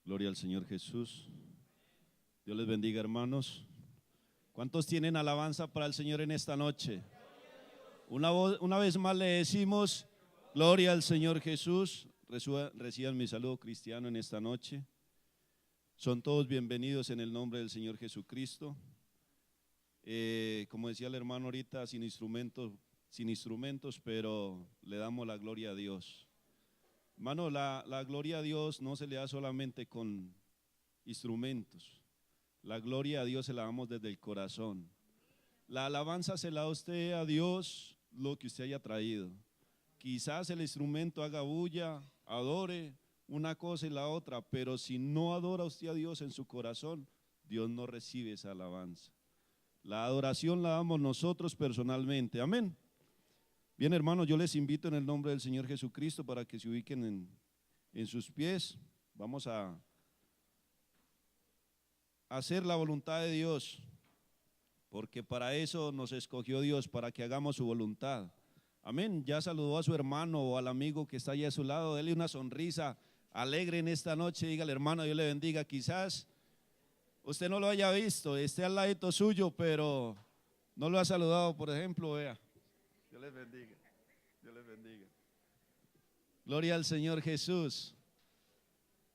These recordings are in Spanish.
Gloria al Señor Jesús. Dios les bendiga, hermanos. ¿Cuántos tienen alabanza para el Señor en esta noche? Una vez más le decimos, gloria al Señor Jesús. Reciban mi saludo cristiano en esta noche. Son todos bienvenidos en el nombre del Señor Jesucristo. Como decía el hermano ahorita, sin instrumentos, pero le damos la gloria a Dios. Hermano, la gloria a Dios no se le da solamente con instrumentos. La gloria a Dios se la damos desde el corazón. La alabanza se la da usted a Dios lo que usted haya traído. Quizás el instrumento haga bulla, adore una cosa y la otra, pero si no adora usted a Dios en su corazón, Dios no recibe esa alabanza. La adoración la damos nosotros personalmente. Amén. Bien, hermanos, yo les invito en el nombre del Señor Jesucristo para que se ubiquen en sus pies. Vamos a hacer la voluntad de Dios, porque para eso nos escogió Dios, para que hagamos su voluntad. Amén. Ya saludó a su hermano o al amigo que está allá a su lado. Dele una sonrisa alegre en esta noche. Dígale, hermano, Dios le bendiga. Quizás usted no lo haya visto, esté al ladito suyo, pero no lo ha saludado, por ejemplo. Vea. Dios les bendiga. Dios les bendiga. Gloria al Señor Jesús.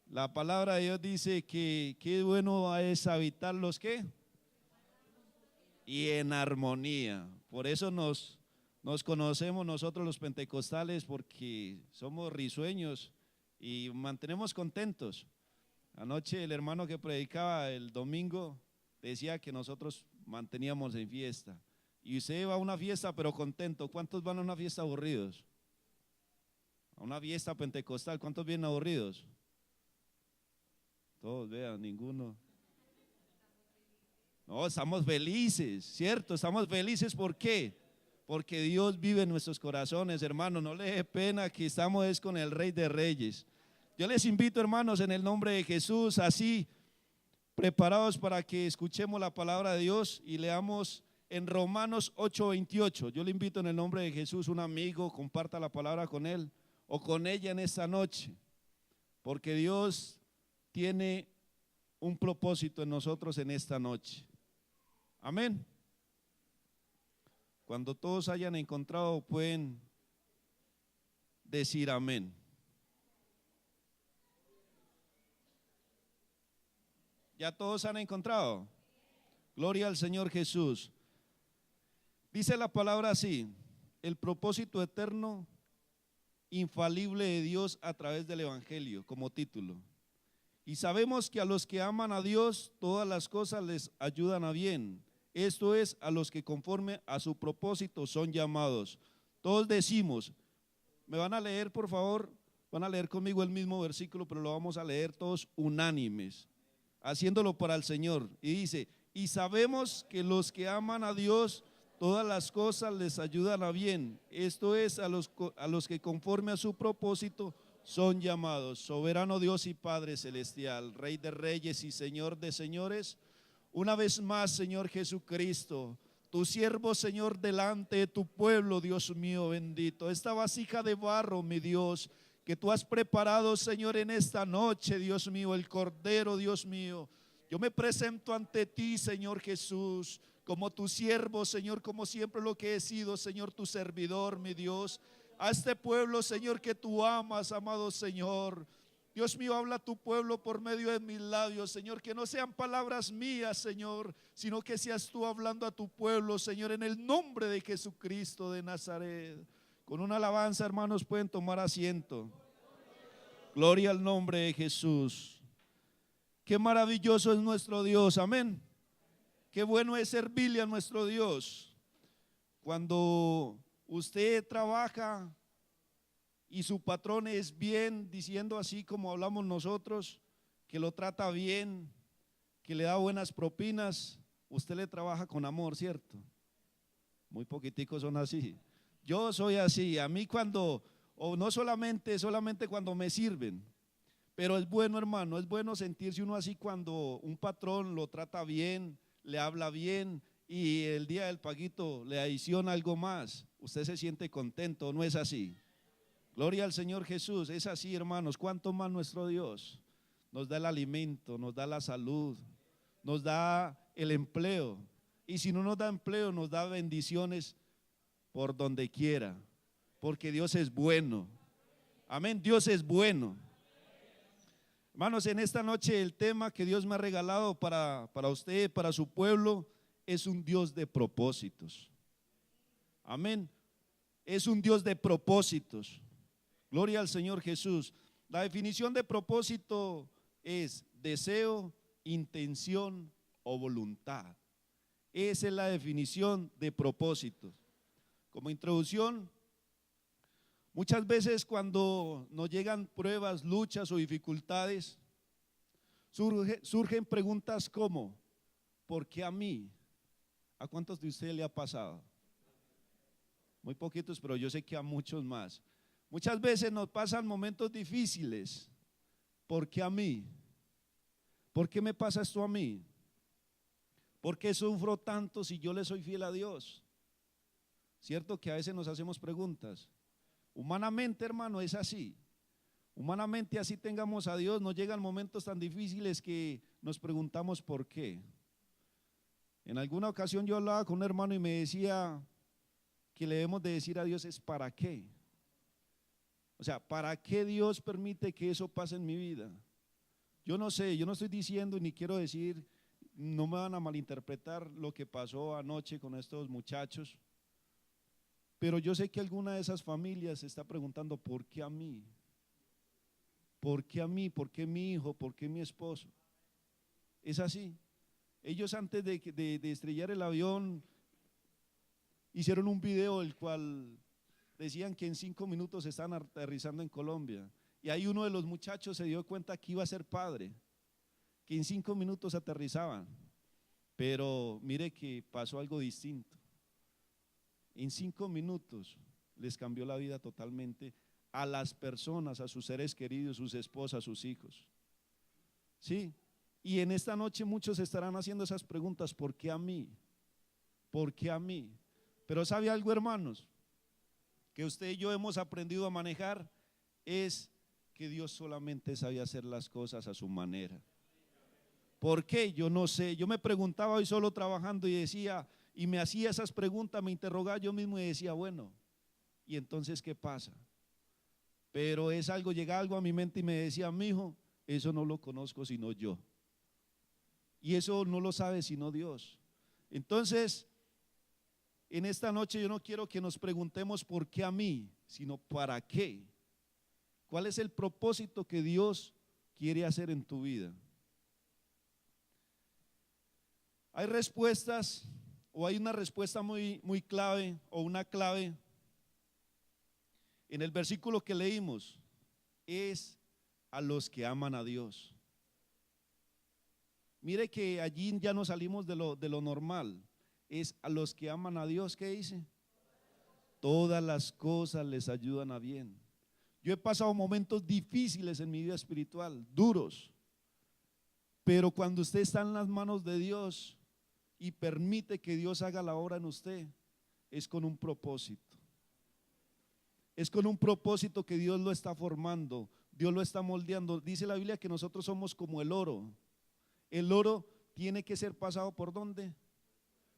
La palabra de Dios dice que qué bueno es habitar los que y en armonía. Por eso nos conocemos nosotros los pentecostales, porque somos risueños y mantenemos contentos. Anoche el hermano que predicaba el domingo decía que nosotros manteníamos en fiesta. Y usted va a una fiesta pero contento. ¿Cuántos van a una fiesta aburridos? A una fiesta pentecostal, ¿cuántos vienen aburridos? Todos, vean, ninguno. No, estamos felices, ¿cierto? Estamos felices, ¿por qué? Porque Dios vive en nuestros corazones, hermanos. No les dé pena que estamos con el Rey de Reyes. Yo les invito, hermanos, en el nombre de Jesús, así preparados para que escuchemos la palabra de Dios y leamos en Romanos 8:28. Yo le invito en el nombre de Jesús, un amigo, comparta la palabra con él o con ella en esta noche, porque Dios tiene un propósito en nosotros en esta noche. Amén. Cuando todos hayan encontrado, pueden decir amén. ¿Ya todos han encontrado? Gloria al Señor Jesús. Dice la palabra así: el propósito eterno, infalible de Dios a través del Evangelio, como título. Y sabemos que a los que aman a Dios, todas las cosas les ayudan a bien. Esto es, a los que conforme a su propósito son llamados. Todos decimos, ¿me van a leer, por favor? Van a leer conmigo el mismo versículo, pero lo vamos a leer todos unánimes, haciéndolo para el Señor. Y dice, y sabemos que los que aman a Dios, todas las cosas les ayudan a bien. Esto es, a los que conforme a su propósito son llamados. Soberano Dios y Padre celestial, Rey de reyes y Señor de señores, una vez más, Señor Jesucristo, tu siervo, Señor, delante de tu pueblo, Dios mío bendito, esta vasija de barro, mi Dios, que tú has preparado, Señor, en esta noche, Dios mío, el Cordero, Dios mío. Yo me presento ante ti, Señor Jesús, como tu siervo, Señor, como siempre lo que he sido, Señor, tu servidor, mi Dios. A este pueblo, Señor, que tú amas, amado Señor. Dios mío, habla a tu pueblo por medio de mis labios, Señor, que no sean palabras mías, Señor, sino que seas tú hablando a tu pueblo, Señor, en el nombre de Jesucristo de Nazaret. Con una alabanza, hermanos, pueden tomar asiento. Gloria al nombre de Jesús. Qué maravilloso es nuestro Dios, amén. Qué bueno es servirle a nuestro Dios. Cuando usted trabaja y su patrón es bien, diciendo así como hablamos nosotros, que lo trata bien, que le da buenas propinas, usted le trabaja con amor, ¿cierto? Muy poquiticos son así. Yo soy así. A mí cuando, o no solamente cuando me sirven, pero es bueno, hermano, es bueno sentirse uno así cuando un patrón lo trata bien, le habla bien y el día del paguito le adiciona algo más. Usted se siente contento, ¿no es así? Gloria al Señor Jesús, es así, hermanos. ¿Cuánto más nuestro Dios? nos da el alimento, nos da la salud, nos da el empleo. Y si no nos da empleo, nos da bendiciones por donde quiera, porque Dios es bueno. Amén, Dios es bueno. Hermanos, en esta noche el tema que Dios me ha regalado para usted, para su pueblo, es un Dios de propósitos. Amén, es un Dios de propósitos. Gloria al Señor Jesús. La definición de propósito es deseo, intención o voluntad. Esa es la definición de propósito. Como introducción, muchas veces cuando nos llegan pruebas, luchas o dificultades, surgen preguntas como: ¿por qué a mí? ¿A cuántos de ustedes le ha pasado? Muy poquitos, pero yo sé que a muchos más. Muchas veces nos pasan momentos difíciles. ¿Por qué a mí? ¿Por qué me pasa esto a mí? ¿Por qué sufro tanto si yo le soy fiel a Dios? Cierto que a veces nos hacemos preguntas. Humanamente, hermano, es así. Humanamente, así tengamos a Dios, nos llegan momentos tan difíciles que nos preguntamos por qué. En alguna ocasión yo hablaba con un hermano y me decía que le debemos de decir a Dios es ¿para qué? O sea, ¿para qué Dios permite que eso pase en mi vida? Yo no sé, yo no estoy diciendo ni quiero decir, no me van a malinterpretar lo que pasó anoche con estos muchachos, pero yo sé que alguna de esas familias se está preguntando ¿por qué a mí? ¿Por qué a mí? ¿Por qué mi hijo? ¿Por qué mi esposo? Es así. Ellos antes de estrellar el avión hicieron un video el cual decían que en 5 minutos están aterrizando en Colombia, y ahí uno de los muchachos se dio cuenta que iba a ser padre, que en 5 minutos aterrizaban, pero mire que pasó algo distinto. En 5 minutos les cambió la vida totalmente a las personas, a sus seres queridos, sus esposas, sus hijos. Sí, y en esta noche muchos estarán haciendo esas preguntas: ¿por qué a mí? ¿Por qué a mí? Pero ¿sabe algo, hermanos? Que usted y yo hemos aprendido a manejar, es que Dios solamente sabe hacer las cosas a su manera. ¿Por qué? Yo no sé. Yo me preguntaba hoy solo trabajando y decía, y me hacía esas preguntas, me interrogaba yo mismo y decía, bueno, ¿y entonces qué pasa? Pero es algo, llega algo a mi mente y me decía, mi hijo, eso no lo conozco sino yo. Y eso no lo sabe sino Dios. Entonces, en esta noche yo no quiero que nos preguntemos por qué a mí, sino para qué. ¿Cuál es el propósito que Dios quiere hacer en tu vida? Hay respuestas, o hay una respuesta muy clave, o una clave en el versículo que leímos: es a los que aman a Dios. Mire que allí ya no salimos de lo normal. Es a los que aman a Dios, ¿qué dice? Todas las cosas les ayudan a bien. Yo he pasado momentos difíciles en mi vida espiritual, duros, pero cuando usted está en las manos de Dios y permite que Dios haga la obra en usted, es con un propósito. Es con un propósito que Dios lo está formando, Dios lo está moldeando. Dice la Biblia que nosotros somos como el oro. El oro tiene que ser pasado ¿por dónde?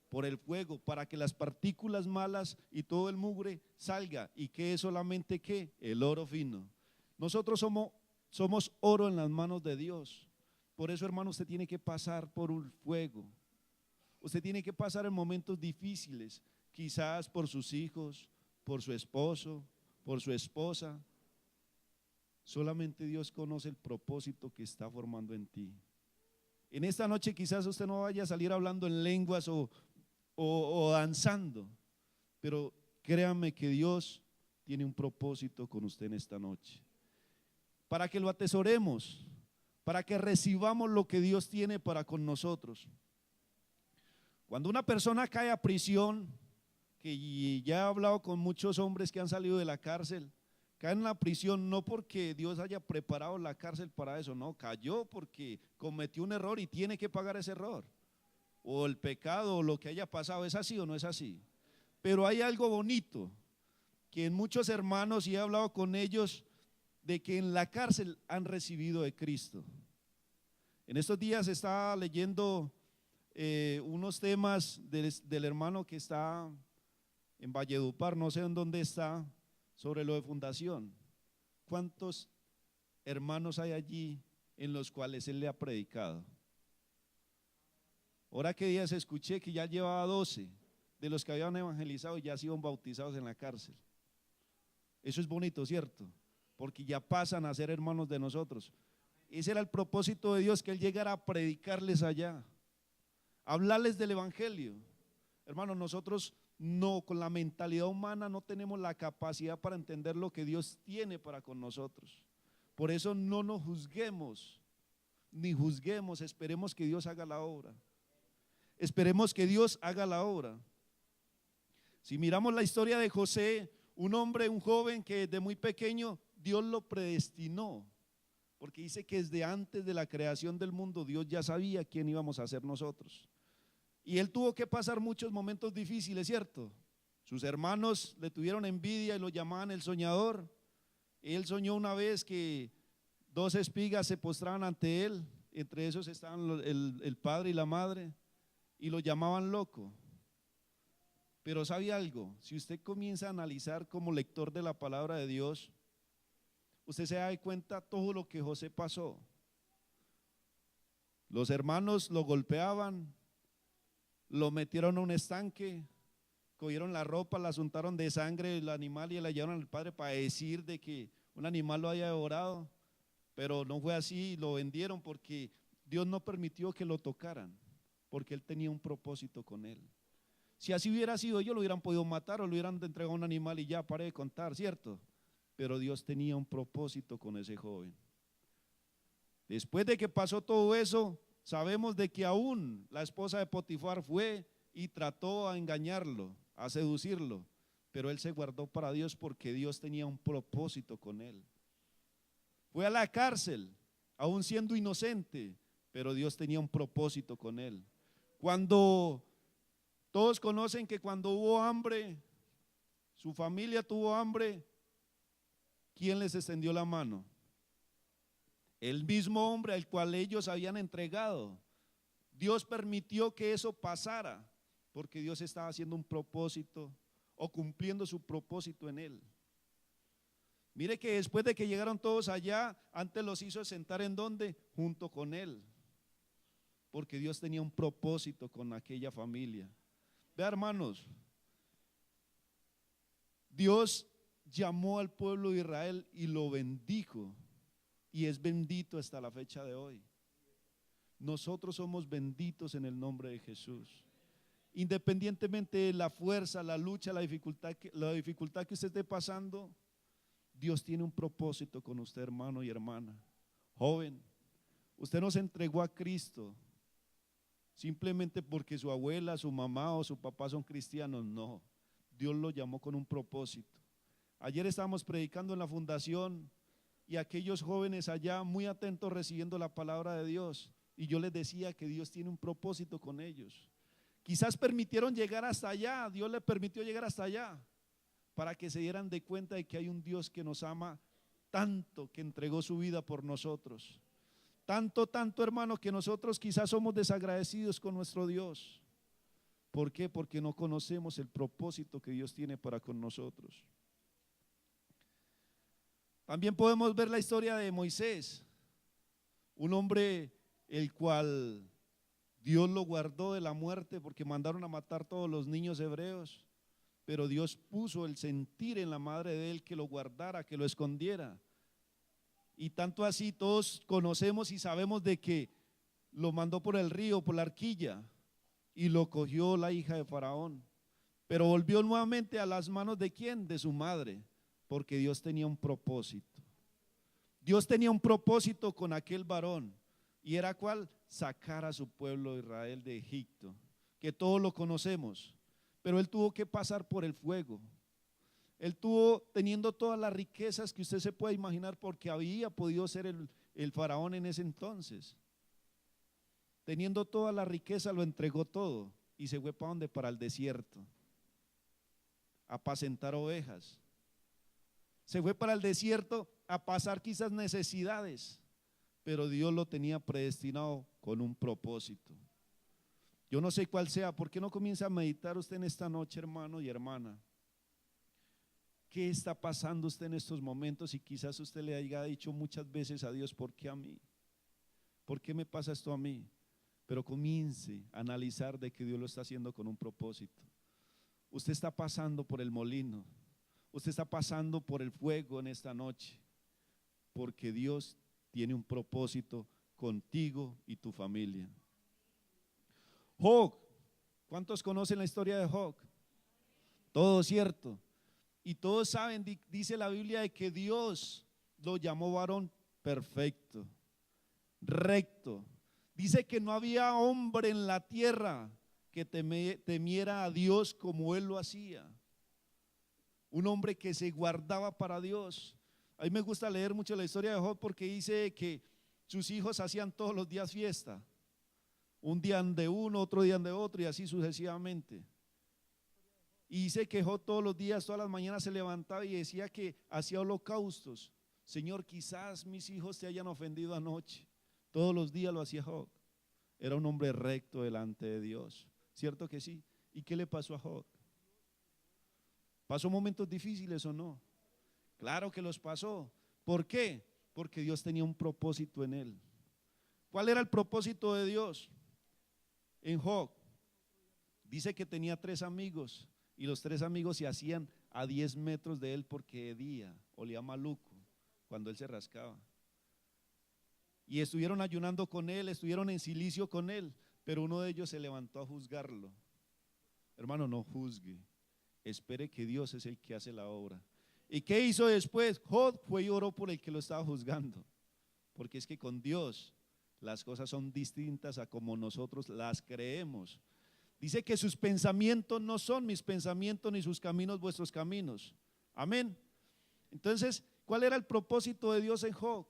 Por el fuego, para que las partículas malas y todo el mugre salga y quede solamente ¿qué? El oro fino. Nosotros somos oro en las manos de Dios. Por eso, hermano, usted tiene que pasar por un fuego. Usted tiene que pasar en momentos difíciles, quizás por sus hijos, por su esposo, por su esposa. Solamente Dios conoce el propósito que está formando en ti. En esta noche quizás usted no vaya a salir hablando en lenguas o danzando, pero créame que Dios tiene un propósito con usted en esta noche, para que lo atesoremos, para que recibamos lo que Dios tiene para con nosotros. Cuando una persona cae a prisión, que ya he hablado con muchos hombres que han salido de la cárcel, caen en la prisión no porque Dios haya preparado la cárcel para eso, no, cayó porque cometió un error y tiene que pagar ese error, o el pecado o lo que haya pasado. ¿Es así o no es así? Pero hay algo bonito, que en muchos hermanos, y he hablado con ellos, de que en la cárcel han recibido de Cristo. En estos días estaba leyendo unos temas del hermano que está en Valledupar, no sé en dónde está, sobre lo de fundación. ¿Cuántos hermanos hay allí en los cuales él le ha predicado? Ahora que días escuché que ya llevaba 12 de los que habían evangelizado y ya sido bautizados en la cárcel. Eso es bonito, ¿cierto? Porque ya pasan a ser hermanos de nosotros. Ese era el propósito de Dios, que él llegara a predicarles allá, hablarles del evangelio. Hermanos, nosotros no, con la mentalidad humana no tenemos la capacidad para entender lo que Dios tiene para con nosotros. Por eso no nos juzguemos, ni juzguemos, esperemos que Dios haga la obra. Esperemos que Dios haga la obra. Si miramos la historia de José, un hombre, un joven que desde muy pequeño Dios lo predestinó, porque dice que desde antes de la creación del mundo Dios ya sabía quién íbamos a ser nosotros. Y él tuvo que pasar muchos momentos difíciles, ¿cierto? Sus hermanos le tuvieron envidia y lo llamaban el soñador. Él soñó una vez que 2 espigas se postraban ante él, entre esos estaban el padre y la madre, y lo llamaban loco. Pero ¿sabe algo? Si usted comienza a analizar como lector de la palabra de Dios, usted se da cuenta todo lo que José pasó. Los hermanos lo golpeaban, lo metieron a un estanque, cogieron la ropa, la untaron de sangre del animal y la llevaron al padre para decir de que un animal lo haya devorado, pero no fue así, lo vendieron porque Dios no permitió que lo tocaran, porque él tenía un propósito con él. Si así hubiera sido, ellos lo hubieran podido matar o lo hubieran entregado a un animal y ya, pare de contar, ¿cierto? Pero Dios tenía un propósito con ese joven. Después de que pasó todo eso, sabemos de que aún la esposa de Potifar fue y trató a engañarlo, a seducirlo, pero él se guardó para Dios porque Dios tenía un propósito con él. Fue a la cárcel, aún siendo inocente, pero Dios tenía un propósito con él. Cuando todos conocen que cuando hubo hambre, su familia tuvo hambre, ¿quién les extendió la mano? El mismo hombre al cual ellos habían entregado. Dios permitió que eso pasara porque Dios estaba haciendo un propósito o cumpliendo su propósito en él. Mire que después de que llegaron todos allá, antes los hizo sentar en donde, junto con él, porque Dios tenía un propósito con aquella familia. Vea, hermanos, Dios llamó al pueblo de Israel y lo bendijo, y es bendito hasta la fecha de hoy. Nosotros somos benditos en el nombre de Jesús. Independientemente de la fuerza, la lucha, la dificultad que usted esté pasando, Dios tiene un propósito con usted, hermano y hermana. Joven, usted no se entregó a Cristo simplemente porque su abuela, su mamá o su papá son cristianos, no. Dios lo llamó con un propósito. Ayer estábamos predicando en la fundación y aquellos jóvenes allá muy atentos recibiendo la palabra de Dios, y yo les decía que Dios tiene un propósito con ellos. Quizás permitieron llegar hasta allá, Dios les permitió llegar hasta allá para que se dieran de cuenta de que hay un Dios que nos ama tanto, que entregó su vida por nosotros. Tanto, hermano, que nosotros quizás somos desagradecidos con nuestro Dios. ¿Por qué? Porque no conocemos el propósito que Dios tiene para con nosotros. También podemos ver la historia de Moisés, un hombre el cual Dios lo guardó de la muerte porque mandaron a matar todos los niños hebreos, pero Dios puso el sentir en la madre de él que lo guardara, que lo escondiera. Y tanto así todos conocemos y sabemos de que lo mandó por el río, por la arquilla, y lo cogió la hija de Faraón, pero volvió nuevamente a las manos de ¿quién? De su madre, porque Dios tenía un propósito. Dios tenía un propósito con aquel varón, y era ¿cuál? Sacar a su pueblo de Israel de Egipto, que todos lo conocemos, pero él tuvo que pasar por el fuego. Él tuvo, teniendo todas las riquezas que usted se puede imaginar, porque había podido ser el faraón en ese entonces. Teniendo toda la riqueza, lo entregó todo y se fue ¿para dónde? Para el desierto, a apacentar ovejas. Se fue para el desierto a pasar quizás necesidades, pero Dios lo tenía predestinado con un propósito. Yo no sé cuál sea. ¿Por qué no comienza a meditar usted en esta noche, hermano y hermana? ¿Qué está pasando usted en estos momentos? Y quizás usted le haya dicho muchas veces a Dios: ¿por qué a mí? ¿Por qué me pasa esto a mí? Pero comience a analizar de que Dios lo está haciendo con un propósito. Usted está pasando por el molino, usted está pasando por el fuego en esta noche, porque Dios tiene un propósito contigo y tu familia. Job, ¿cuántos conocen la historia de Job? Todo cierto. Y todos saben, dice la Biblia, de que Dios lo llamó varón perfecto, recto. Dice que no había hombre en la tierra que temiera a Dios como él lo hacía. Un hombre que se guardaba para Dios. A mí me gusta leer mucho la historia de Job porque dice que sus hijos hacían todos los días fiesta. Un día de uno, otro día de otro y así sucesivamente. Y dice que Job todos los días, todas las mañanas se levantaba y decía que hacía holocaustos. Señor, quizás mis hijos te hayan ofendido anoche. Todos los días lo hacía Job. Era un hombre recto delante de Dios. ¿Cierto que sí? ¿Y qué le pasó a Job? ¿Pasó momentos difíciles o no? Claro que los pasó. ¿Por qué? Porque Dios tenía un propósito en él. ¿Cuál era el propósito de Dios en Job? Dice que tenía 3 amigos y los 3 amigos se hacían a 10 metros de él porque hedía, olía maluco cuando él se rascaba. Y estuvieron ayunando con él, estuvieron en silicio con él, pero uno de ellos se levantó a juzgarlo. Hermano, no juzgue, espere que Dios es el que hace la obra. ¿Y qué hizo después? Job fue y oró por el que lo estaba juzgando, porque es que con Dios las cosas son distintas a como nosotros las creemos. Dice que sus pensamientos no son mis pensamientos, ni sus caminos vuestros caminos. Amén. Entonces, ¿cuál era el propósito de Dios en Job?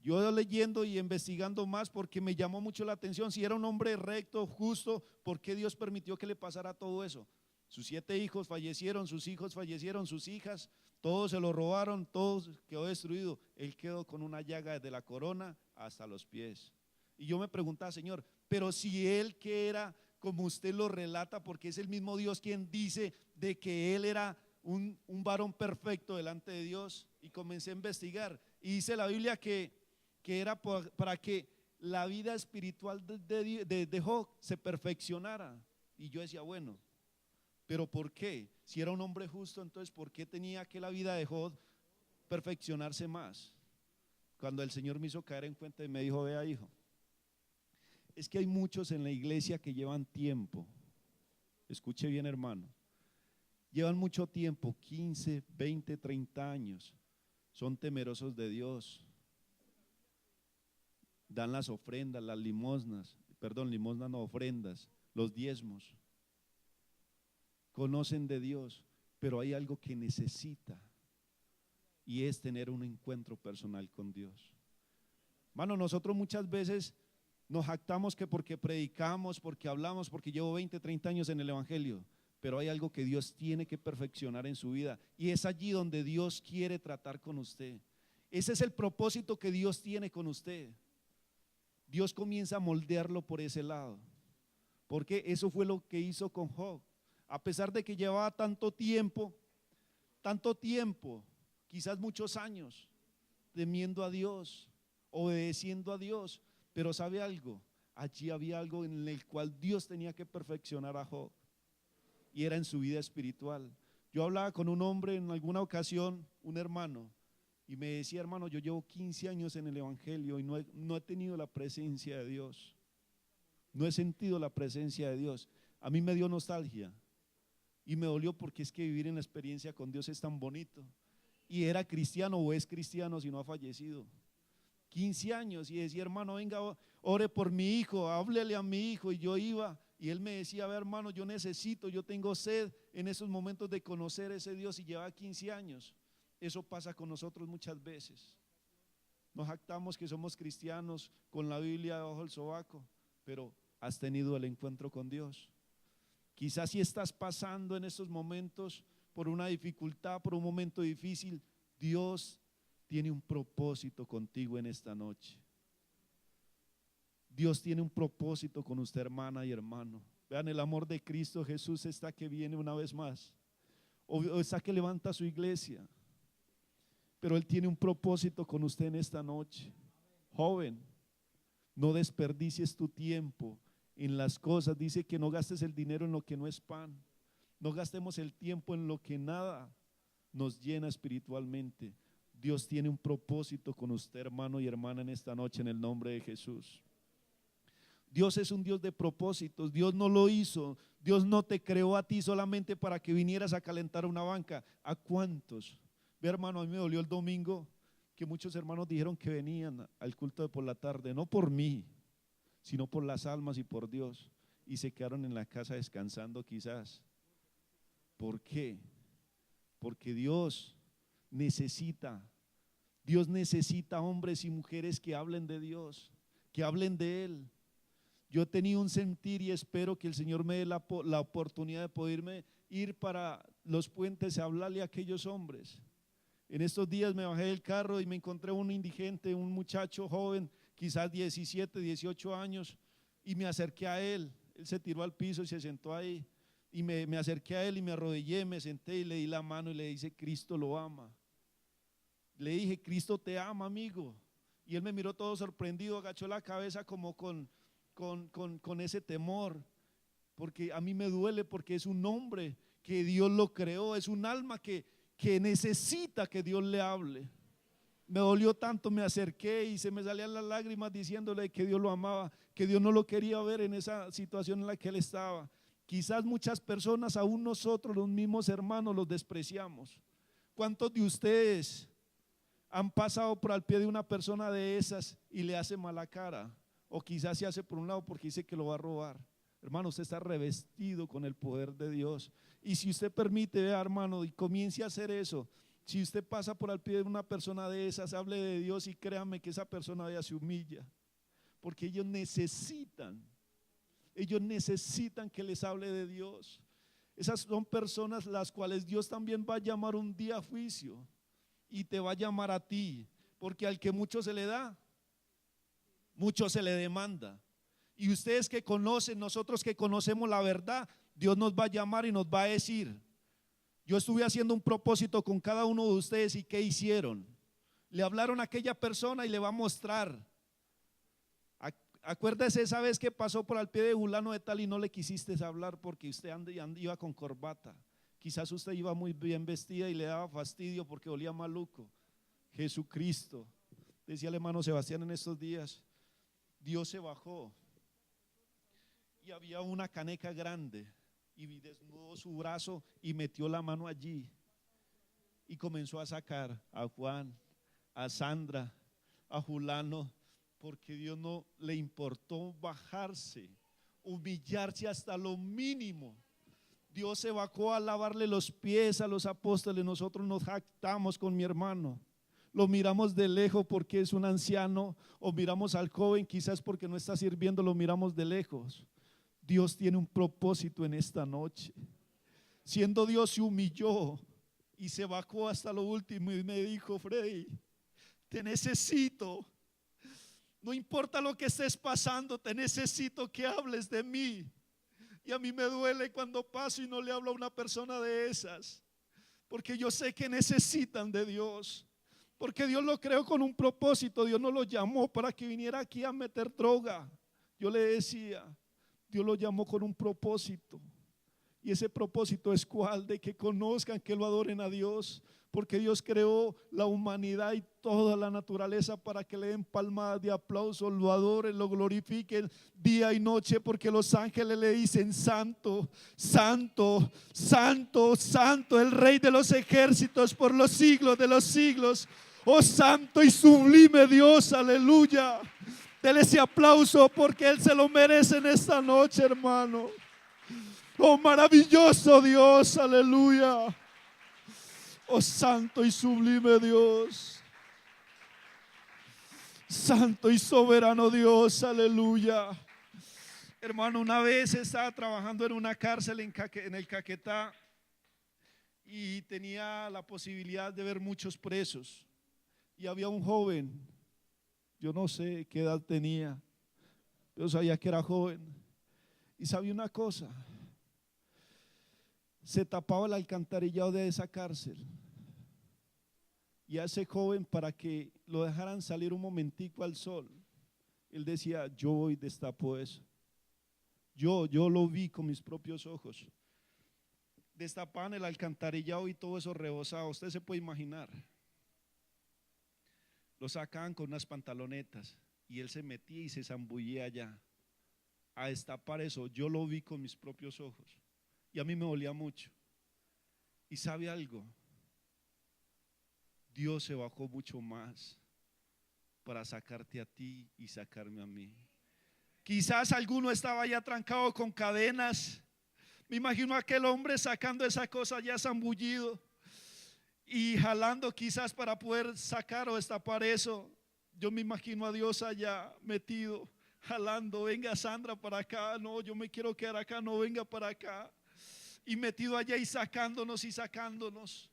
Yo leyendo y investigando más, porque me llamó mucho la atención. Si era un hombre recto, justo, ¿por qué Dios permitió que le pasara todo eso? Sus 7 hijos fallecieron, sus hijos fallecieron, sus hijas, todos se lo robaron, todos quedó destruido. Él quedó con una llaga desde la corona hasta los pies. Y yo me preguntaba: Señor, pero si él que era como usted lo relata, porque es el mismo Dios quien dice de que él era un varón perfecto delante de Dios. Y comencé a investigar y dice la Biblia que era para que la vida espiritual de Job se perfeccionara. Y yo decía, bueno, pero ¿por qué? Si era un hombre justo, entonces ¿por qué tenía que la vida de Job perfeccionarse más? Cuando el Señor me hizo caer en cuenta y me dijo: vea, hijo, es que hay muchos en la iglesia que llevan tiempo, escuche bien, hermano, llevan mucho tiempo, 15, 20, 30 años, son temerosos de Dios, dan las ofrendas, las limosnas, limosnas no, ofrendas, los diezmos, conocen de Dios, pero hay algo que necesita, y es tener un encuentro personal con Dios. Hermano, nosotros muchas veces nos jactamos que porque predicamos, porque hablamos, porque llevo 20, 30 años en el evangelio, pero hay algo que Dios tiene que perfeccionar en su vida, y es allí donde Dios quiere tratar con usted. Ese es el propósito que Dios tiene con usted. Dios comienza a moldearlo por ese lado, porque eso fue lo que hizo con Job. A pesar de que llevaba tanto tiempo, quizás muchos años, temiendo a Dios, obedeciendo a Dios, pero ¿sabe algo? Allí había algo en el cual Dios tenía que perfeccionar a Job, y era en su vida espiritual. Yo hablaba con un hombre en alguna ocasión, un hermano, y me decía: hermano, yo llevo 15 años en el evangelio y no he tenido la presencia de Dios, no he sentido la presencia de Dios. A mí me dio nostalgia y me dolió, porque es que vivir en la experiencia con Dios es tan bonito, y era cristiano o es cristiano si no ha fallecido. 15 años, y decía: hermano, venga, ore por mi hijo, háblele a mi hijo. Y yo iba y él me decía: a ver, hermano, yo tengo sed en esos momentos de conocer a ese Dios, y lleva 15 años. Eso pasa con nosotros muchas veces. Nos jactamos que somos cristianos con la Biblia debajo del sobaco, pero ¿has tenido el encuentro con Dios? Quizás si estás pasando en estos momentos por una dificultad, por un momento difícil, Dios tiene un propósito contigo en esta noche. Dios tiene un propósito con usted, hermana y hermano. Vean, el amor de Cristo Jesús está que viene una vez más, o está que levanta su iglesia, pero Él tiene un propósito con usted en esta noche. Joven, no desperdicies tu tiempo en las cosas. Dice que no gastes el dinero en lo que no es pan. No gastemos el tiempo en lo que nada nos llena espiritualmente. Dios tiene un propósito con usted, hermano y hermana, en esta noche, en el nombre de Jesús. Dios es un Dios de propósitos. Dios no lo hizo. Dios no te creó a ti solamente para que vinieras a calentar una banca. ¿A cuántos? Ve, hermano, a mí me dolió el domingo que muchos hermanos dijeron que venían al culto de por la tarde, no por mí, sino por las almas y por Dios, y se quedaron en la casa descansando quizás. ¿Por qué? Porque Dios necesita hombres y mujeres que hablen de Dios, que hablen de Él. Yo he tenido un sentir y espero que el Señor me dé la oportunidad de poderme ir para los puentes a hablarle a aquellos hombres. En estos días me bajé del carro y me encontré un indigente, un muchacho joven, quizás 17, 18 años, y me acerqué a él. Él se tiró al piso y se sentó ahí, y me acerqué a él y me arrodillé, me senté y le di la mano y le dije: Cristo lo ama. Le dije: Cristo te ama, amigo. Y él me miró todo sorprendido, agachó la cabeza como con ese temor, porque a mí me duele, porque es un hombre que Dios lo creó, es un alma que necesita que Dios le hable. Me dolió tanto, me acerqué y se me salían las lágrimas diciéndole que Dios lo amaba, que Dios no lo quería ver en esa situación en la que él estaba. Quizás muchas personas, aún nosotros los mismos hermanos, los despreciamos. ¿Cuántos de ustedes han pasado por al pie de una persona de esas y le hace mala cara? O quizás se hace por un lado porque dice que lo va a robar. Hermano, usted está revestido con el poder de Dios. Y si usted permite, vea, hermano, y comience a hacer eso. Si usted pasa por al pie de una persona de esas, hable de Dios y créame que esa persona ya se humilla. Porque ellos necesitan que les hable de Dios. Esas son personas las cuales Dios también va a llamar un día a juicio. Y te va a llamar a ti. Porque al que mucho se le da, mucho se le demanda. Y ustedes que conocen, nosotros que conocemos la verdad, Dios nos va a llamar y nos va a decir: yo estuve haciendo un propósito con cada uno de ustedes. ¿Y qué hicieron? Le hablaron a aquella persona y le va a mostrar. Acuérdese esa vez que pasó por al pie de fulano de tal y no le quisiste hablar porque usted iba con corbata. Quizás usted iba muy bien vestida y le daba fastidio porque olía maluco. Jesucristo, decía el hermano Sebastián en estos días, Dios se bajó y había una caneca grande y desnudó su brazo y metió la mano allí y comenzó a sacar a Juan, a Sandra, a Julano, porque Dios no le importó bajarse, humillarse hasta lo mínimo. Dios se bajó a lavarle los pies a los apóstoles. Nosotros nos jactamos con mi hermano, lo miramos de lejos porque es un anciano, o miramos al joven quizás porque no está sirviendo, lo miramos de lejos. Dios tiene un propósito en esta noche. Siendo Dios, se humilló y se bajó hasta lo último y me dijo: Freddy, te necesito. No importa lo que estés pasando, te necesito que hables de mí. Y a mí me duele cuando paso y no le hablo a una persona de esas, porque yo sé que necesitan de Dios. Porque Dios lo creó con un propósito. Dios no lo llamó para que viniera aquí a meter droga. Yo le decía, Dios lo llamó con un propósito. Y ese propósito es cuál: de que conozcan, que lo adoren a Dios. Porque Dios creó la humanidad y toda la naturaleza para que le den palmadas de aplauso, lo adoren, lo glorifiquen día y noche. Porque los ángeles le dicen: santo, santo, santo, santo, el Rey de los ejércitos por los siglos de los siglos. Oh santo y sublime Dios, aleluya. Dele ese aplauso porque Él se lo merece en esta noche, hermano. Oh maravilloso Dios, aleluya. Oh santo y sublime Dios, santo y soberano Dios, aleluya. Hermano, una vez estaba trabajando en una cárcel en el Caquetá y tenía la posibilidad de ver muchos presos. y había un joven, yo no sé qué edad tenía, yo sabía que era joven, y sabía una cosa, se tapaba el alcantarillado de esa cárcel, y a ese joven, para que lo dejaran salir un momentico al sol, él decía, yo voy destapo eso. Yo lo vi con mis propios ojos. Destapaban el alcantarillado y todo eso rebosaba. Usted se puede imaginar. Lo sacaban con unas pantalonetas y él se metía y se zambullía allá a destapar eso. Yo lo vi con mis propios ojos y a mí me dolía mucho. ¿Y sabe algo? Dios se bajó mucho más para sacarte a ti y sacarme a mí. Quizás alguno estaba ya trancado con cadenas. Me imagino a aquel hombre sacando esa cosa ya zambullido y jalando quizás para poder sacar o destapar eso. Yo me imagino a Dios allá metido, jalando, venga Sandra para acá, no, yo me quiero quedar acá, no, venga para acá. Y metido allá y sacándonos.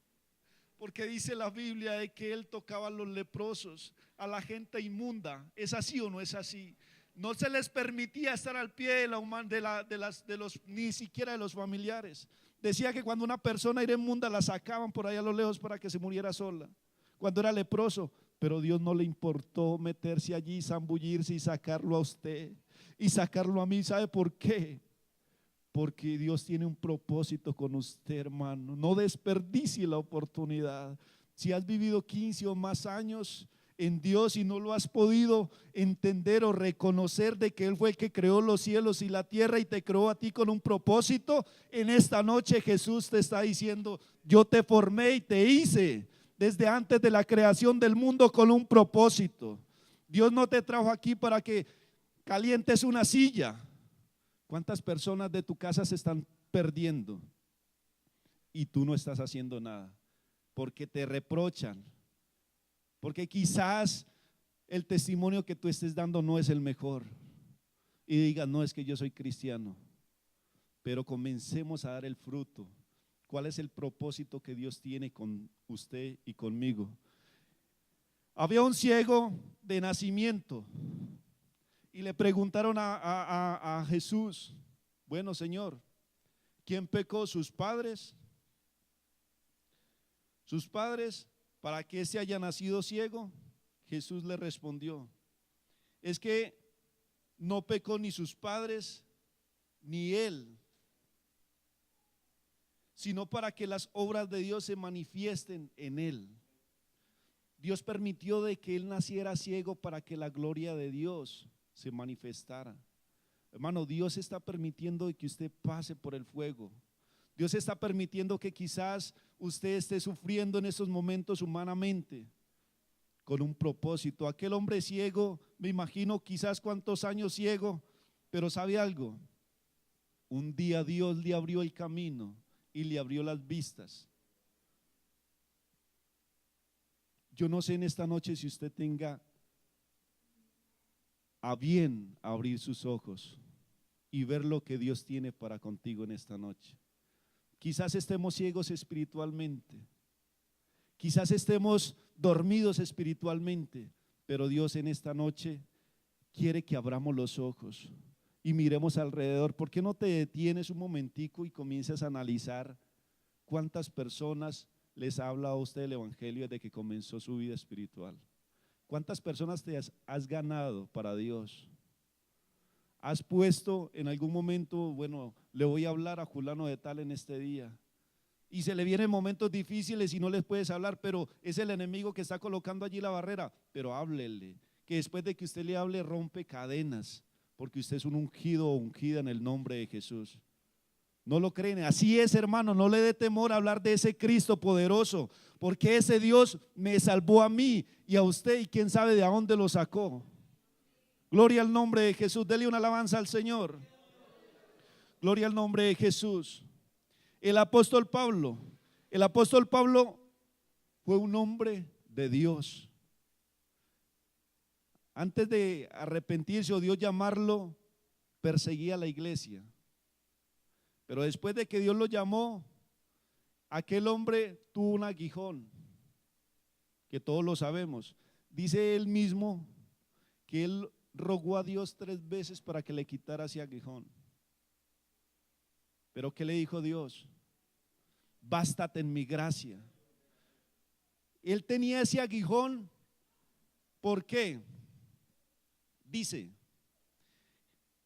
Porque dice la Biblia de que él tocaba a los leprosos, a la gente inmunda. ¿Es así o no es así? No se les permitía estar al pie de los ni siquiera de los familiares. Decía que cuando una persona era inmunda la sacaban por ahí a lo lejos para que se muriera sola, cuando era leproso. Pero Dios no le importó meterse allí, zambullirse y sacarlo a usted y sacarlo a mí. ¿Sabe por qué? Porque Dios tiene un propósito con usted, hermano. No desperdicie la oportunidad. Si has vivido 15 o más años en Dios y no lo has podido entender o reconocer de que Él fue el que creó los cielos y la tierra y te creó a ti con un propósito, en esta noche Jesús te está diciendo, yo te formé y te hice desde antes de la creación del mundo con un propósito. Dios no te trajo aquí para que calientes una silla. ¿Cuántas personas de tu casa se están perdiendo y tú no estás haciendo nada? Porque te reprochan, porque quizás el testimonio que tú estés dando no es el mejor y digas, no, es que yo soy cristiano. Pero comencemos a dar el fruto. ¿Cuál es el propósito que Dios tiene con usted y conmigo? Había un ciego de nacimiento y le preguntaron a Jesús, bueno, Señor, ¿quién pecó? ¿Sus padres? ¿Sus padres para que éste haya nacido ciego? Jesús le respondió, es que no pecó ni sus padres ni él, sino para que las obras de Dios se manifiesten en él. Dios permitió de que él naciera ciego para que la gloria de Dios se manifestara. Hermano, Dios está permitiendo que usted pase por el fuego. Dios está permitiendo que quizás usted esté sufriendo en estos momentos humanamente con un propósito. Aquel hombre ciego, me imagino quizás cuántos años ciego, pero ¿sabe algo? Un día Dios le abrió el camino y le abrió las vistas. Yo no sé en esta noche si usted tenga a bien abrir sus ojos y ver lo que Dios tiene para contigo en esta noche. Quizás estemos ciegos espiritualmente, quizás estemos dormidos espiritualmente, pero Dios en esta noche quiere que abramos los ojos y miremos alrededor. ¿Por qué no te detienes un momentico y comienzas a analizar cuántas personas les ha hablado a usted el evangelio desde que comenzó su vida espiritual? ¿Cuántas personas te has ganado para Dios? ¿Has puesto en algún momento, bueno, le voy a hablar a fulano de tal en este día? Y se le vienen momentos difíciles y no les puedes hablar, pero es el enemigo que está colocando allí la barrera. Pero háblele, que después de que usted le hable rompe cadenas, porque usted es un ungido o ungida en el nombre de Jesús. ¿No lo creen? Así es, hermano, no le dé temor a hablar de ese Cristo poderoso, porque ese Dios me salvó a mí y a usted, y quién sabe de dónde lo sacó. Gloria al nombre de Jesús. Dele una alabanza al Señor. Gloria al nombre de Jesús. El apóstol Pablo fue un hombre de Dios. Antes de arrepentirse o Dios llamarlo, perseguía a la iglesia. Pero después de que Dios lo llamó, aquel hombre tuvo un aguijón que todos lo sabemos. Dice él mismo que él rogó a Dios 3 veces para que le quitara ese aguijón. Pero ¿qué le dijo Dios? Bástate en mi gracia. Él tenía ese aguijón, ¿por qué? Dice,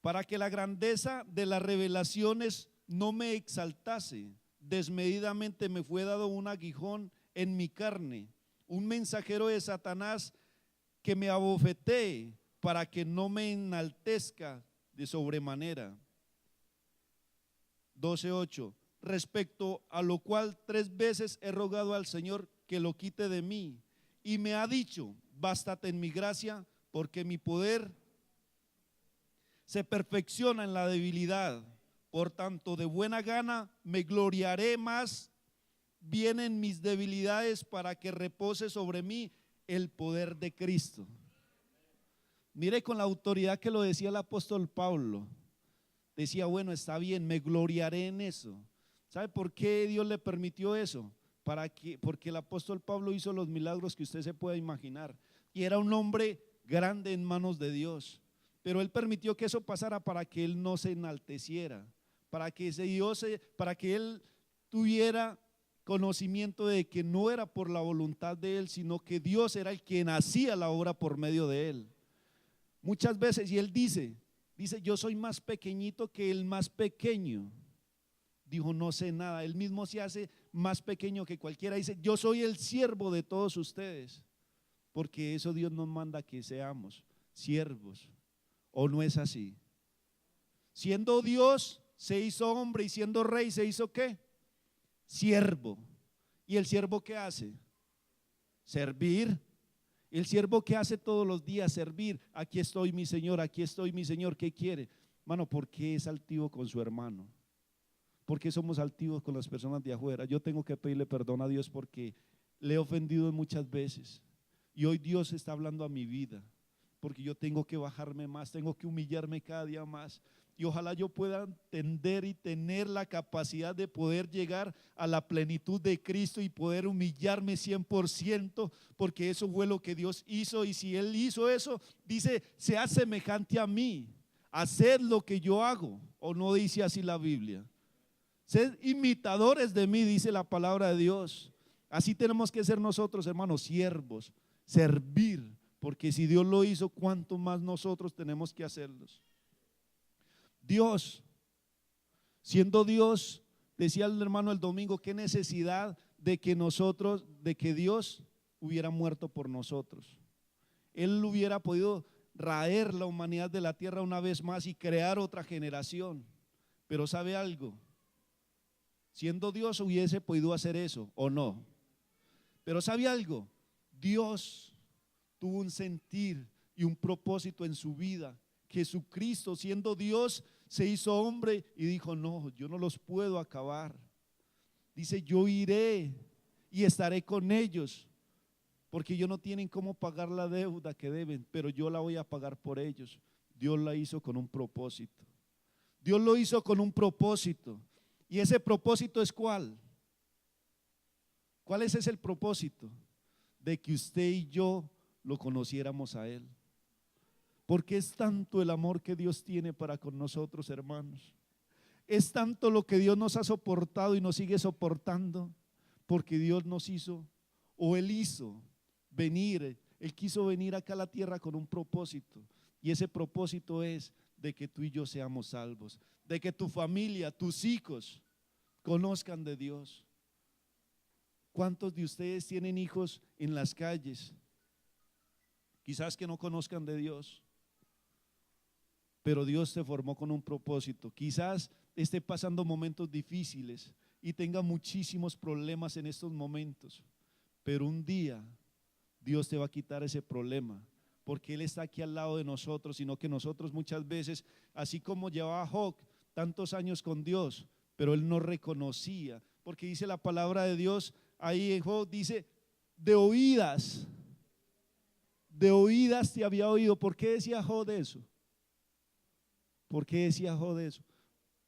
para que la grandeza de las revelaciones no me exaltase, desmedidamente me fue dado un aguijón en mi carne, un mensajero de Satanás que me abofetee para que no me enaltezca de sobremanera. 12:8. Respecto a lo cual 3 veces he rogado al Señor que lo quite de mí, y me ha dicho, bástate en mi gracia, porque mi poder se perfecciona en la debilidad. Por tanto, de buena gana me gloriaré más bien en mis debilidades, para que repose sobre mí el poder de Cristo. Mire con la autoridad que lo decía el apóstol Pablo. Decía, bueno, está bien, me gloriaré en eso. ¿Sabe por qué Dios le permitió eso? Porque el apóstol Pablo hizo los milagros que usted se pueda imaginar, y era un hombre grande en manos de Dios, pero él permitió que eso pasara para que él no se enalteciera, para que él tuviera conocimiento de que no era por la voluntad de él, sino que Dios era el quien hacía la obra por medio de él. Muchas veces, y él dice, yo soy más pequeñito que el más pequeño. Dijo, no sé nada. Él mismo se hace más pequeño que cualquiera. Dice, yo soy el siervo de todos ustedes, porque eso Dios nos manda que seamos siervos. ¿O no es así? Siendo Dios se hizo hombre, y siendo rey se hizo ¿qué? Siervo. ¿Y el siervo qué hace? Servir. El siervo que hace todos los días, servir. Aquí estoy mi Señor, aquí estoy mi Señor. ¿Qué quiere? Mano, ¿por qué es altivo con su hermano? ¿Por qué somos altivos con las personas de afuera? Yo tengo que pedirle perdón a Dios porque le he ofendido muchas veces, y hoy Dios está hablando a mi vida, porque yo tengo que bajarme más, tengo que humillarme cada día más, y ojalá yo pueda entender y tener la capacidad de poder llegar a la plenitud de Cristo y poder humillarme 100%, porque eso fue lo que Dios hizo. Y si Él hizo eso, dice, sea semejante a mí, haced lo que yo hago. ¿O no dice así la Biblia? Sed imitadores de mí, dice la palabra de Dios. Así tenemos que ser nosotros, hermanos, siervos, servir, porque si Dios lo hizo, ¿cuánto más nosotros tenemos que hacerlos? Dios, siendo Dios, decía el hermano el domingo, qué necesidad de que Dios hubiera muerto por nosotros. Él hubiera podido raer la humanidad de la tierra una vez más y crear otra generación. Pero ¿sabe algo? Siendo Dios hubiese podido hacer eso, ¿o no? Pero ¿sabe algo? Dios tuvo un sentir y un propósito en su vida. Jesucristo, siendo Dios, se hizo hombre y dijo, no, yo no los puedo acabar. Dice, yo iré y estaré con ellos, porque ellos no tienen cómo pagar la deuda que deben, pero yo la voy a pagar por ellos. Dios la hizo con un propósito. Dios lo hizo con un propósito. ¿Y ese propósito es cuál? ¿Cuál es ese el propósito? De que usted y yo lo conociéramos a Él. Porque es tanto el amor que Dios tiene para con nosotros, hermanos. Es tanto lo que Dios nos ha soportado y nos sigue soportando, porque Dios nos hizo, o Él hizo venir, Él quiso venir acá a la tierra con un propósito. Y ese propósito es de que tú y yo seamos salvos, de que tu familia, tus hijos conozcan de Dios. ¿Cuántos de ustedes tienen hijos en las calles? Quizás que no conozcan de Dios, pero Dios te formó con un propósito. Quizás esté pasando momentos difíciles y tenga muchísimos problemas en estos momentos, pero un día Dios te va a quitar ese problema, porque Él está aquí al lado de nosotros, sino que nosotros muchas veces, así como llevaba Job tantos años con Dios, pero él no reconocía, porque dice la palabra de Dios ahí en Job, dice, de oídas te había oído. ¿Por qué decía Job eso? ¿Por qué decía Job eso?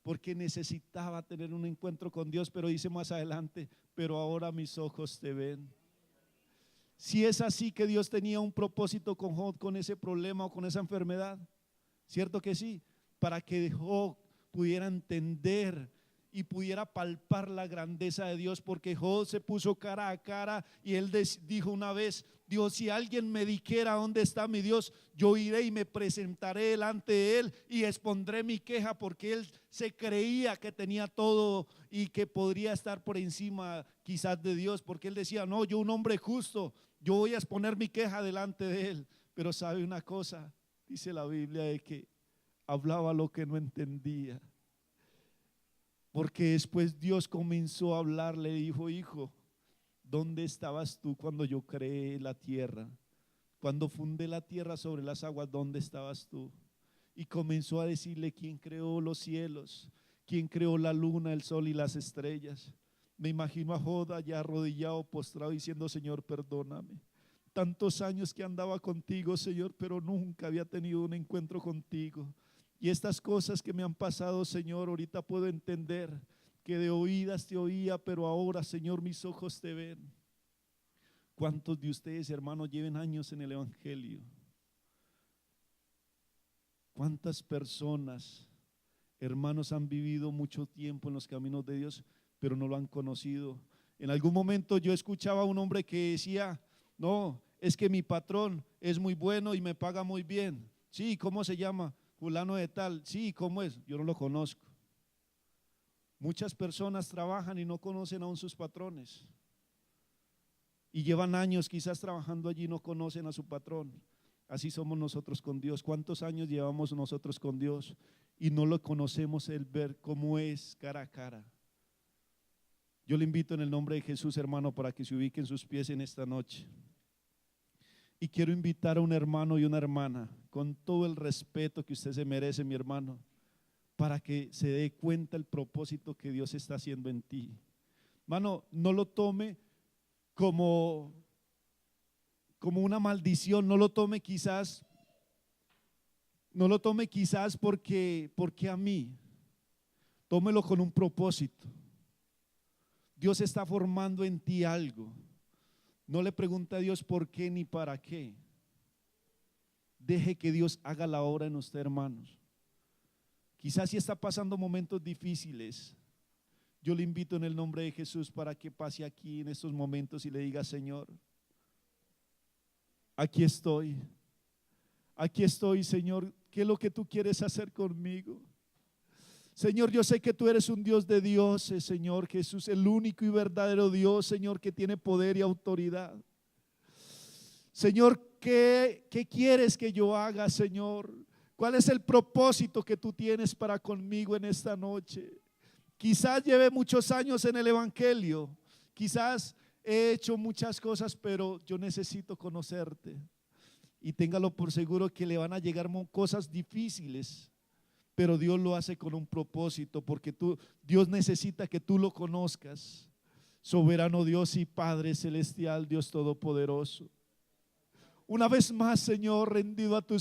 Porque necesitaba tener un encuentro con Dios, pero dice más adelante, pero ahora mis ojos te ven. Si es así que Dios tenía un propósito con Job, con ese problema o con esa enfermedad, ¿cierto que sí? Para que Job pudiera entender y pudiera palpar la grandeza de Dios, porque Job se puso cara a cara y él dijo una vez: Dios, si alguien me dijera dónde está mi Dios, yo iré y me presentaré delante de él y expondré mi queja, porque él se creía que tenía todo y que podría estar por encima quizás de Dios, porque él decía: no, yo, un hombre justo, yo voy a exponer mi queja delante de él. Pero sabe una cosa, dice la Biblia, de que hablaba lo que no entendía. Porque después Dios comenzó a hablarle, dijo: hijo, ¿dónde estabas tú cuando yo creé la tierra? Cuando fundé la tierra sobre las aguas, ¿dónde estabas tú? Y comenzó a decirle quién creó los cielos, quién creó la luna, el sol y las estrellas. Me imagino a Job allá arrodillado, postrado, diciendo: Señor, perdóname. Tantos años que andaba contigo, Señor, pero nunca había tenido un encuentro contigo. Y estas cosas que me han pasado, Señor, ahorita puedo entender que de oídas te oía, pero ahora, Señor, mis ojos te ven. ¿Cuántos de ustedes, hermanos, lleven años en el Evangelio? ¿Cuántas personas, hermanos, han vivido mucho tiempo en los caminos de Dios, pero no lo han conocido? En algún momento yo escuchaba a un hombre que decía: no, es que mi patrón es muy bueno y me paga muy bien. Sí, ¿cómo se llama? Fulano de tal. Sí, ¿cómo es? Yo no lo conozco. Muchas personas trabajan y no conocen aún sus patrones, y llevan años quizás trabajando allí y no conocen a su patrón. Así somos nosotros con Dios. ¿Cuántos años llevamos nosotros con Dios y no lo conocemos, el ver cómo es cara a cara? Yo le invito en el nombre de Jesús, hermano, para que se ubique en sus pies en esta noche. Y quiero invitar a un hermano y una hermana, con todo el respeto que usted se merece, mi hermano, para que se dé cuenta el propósito que Dios está haciendo en ti. Hermano, no lo tome como una maldición, no lo tome quizás porque a mí, tómelo con un propósito. Dios está formando en ti algo. No le pregunte a Dios por qué ni para qué. Deje que Dios haga la obra en usted, hermanos. Quizás si está pasando momentos difíciles, yo le invito en el nombre de Jesús para que pase aquí en estos momentos y le diga: Señor, aquí estoy, Señor, ¿qué es lo que tú quieres hacer conmigo? Señor, yo sé que tú eres un Dios de dioses, Señor Jesús, el único y verdadero Dios, Señor, que tiene poder y autoridad. Señor, ¿qué quieres que yo haga, Señor? ¿Cuál es el propósito que tú tienes para conmigo en esta noche? Quizás lleve muchos años en el Evangelio, quizás he hecho muchas cosas, pero yo necesito conocerte. Y téngalo por seguro que le van a llegar cosas difíciles, pero Dios lo hace con un propósito, porque Dios necesita que tú lo conozcas. Soberano Dios y Padre celestial, Dios todopoderoso, una vez más, Señor, rendido a tus